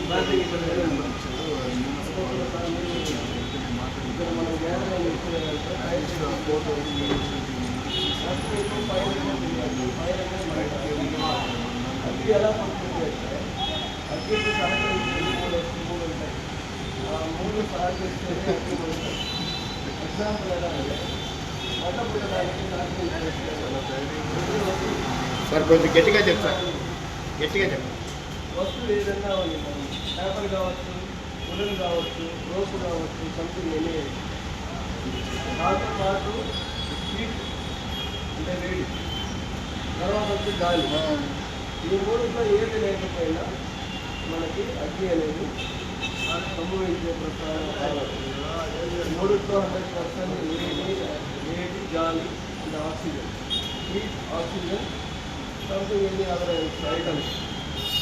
ఎలా పంపుతుంది అంటే అగ్గికి సహకరించి మూడు ఉంటాయి. ఆ మూడు సహకరిస్తే ఎగ్జాంపుల్ ఎలా అంటే వంట పుట్టడానికి సార్ కొంచెం గట్టిగా చెప్తారు, గట్టిగా చెప్పండి. వస్తువులు ఏదైనా ఉంది, పేపర్ కావచ్చు, ఉలన్ కావచ్చు, రోసు కావచ్చు, సంథింగ్ ఎనీ. దాంతో పాటు హీట్ అంటే వేడి, తర్వాత వచ్చి గాలి. ఈ మూడుతో ఏది లేకపోయినా మనకి అగ్ని అనేది సంభవించే ప్రకారం కావచ్చు. మూడుతో 100% వేడి, గాలి and oxygen. Heat, oxygen, something ఎన్ని అదర్ ఐటమ్స్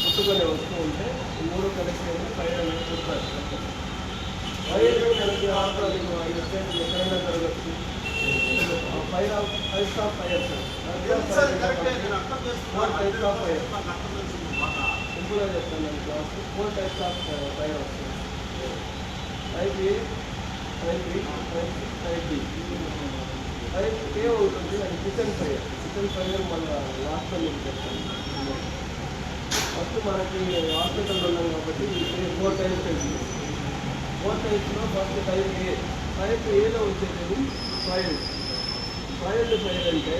పుట్టుకొని వస్తూ ఉంటే ఈ మూడు కలిసి ఫైర్ అనేది పుట్టారు. ఫైర్ మనకి ఆల్రెడీ 5 స్టేట్లు ఎక్కడైనా జరగచ్చు. Fire types of fires, 4 types of fire. సింపుల్గా చెప్తాను నేను క్లాస్. 4 టైప్స్ ఆఫ్ ఫైర్ వస్తుంది. Type A, type B, type C, type D. Type A ఉంటుంది, అది కిచెన్ ఫైర్. కిచెన్ ఫైర్ మన లాస్ట్లో మీకు చెప్తాను. ఫస్ట్ మనకి హాస్పిటల్లో ఉన్నాం కాబట్టి 4 టైప్స్ తెలిసింది. 4 టైప్స్లో ఫస్ట్ టైప్ ఏ. టైప్ ఏలో వచ్చేది ఫైర్. ఫైర్డ్ ఫైర్ అంటే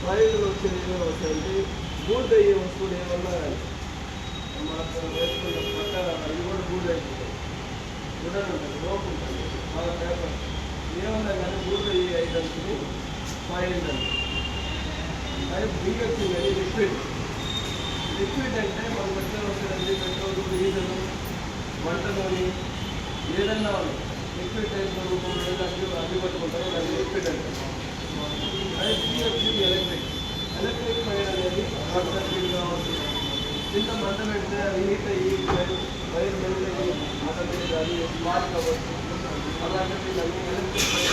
ఫైర్లో వచ్చేది ఏమో వస్తాయంటే బూడ్ అయ్యే వస్తువులు ఏమన్నా మనకు వేసుకున్న పక్కన అది కూడా బూడ్ అయిపోతుంది. గుడని ఉంటుంది, రోప్ ఉంటుంది, మన పేపర్ ఏమన్నా కానీ బూడ్ అయ్యే ఐటమ్స్ని ఫైర్డ్ అంటే. టైప్ బి వచ్చింది లిక్విడ్. లిక్విడ్ అంటే మనకు వచ్చే వస్తుందండి పెట్రోల్, డీజిల్, వంటలోని ఏదన్నా లిక్విడ్ టైప్లో రూపంలో ఏదైనా అడ్డు పట్టుకుంటారో అది లిక్విడ్ అంటే. టైప్ సి వచ్చింది ఎలక్ట్రిక్. ఎలక్ట్రిక్ ఫైర్ అనేది షార్ట్ సర్క్యూట్ కావచ్చు, కింద మంట పెడితే అది హీట్ అయ్యి వైర్ మెల్ట్ అయ్యి ఆటోమేటిక్ అది స్పార్క్ అవ్వచ్చు. అలాంటివి అన్ని ఎలక్ట్రిక్ ఫైర్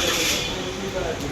అనేది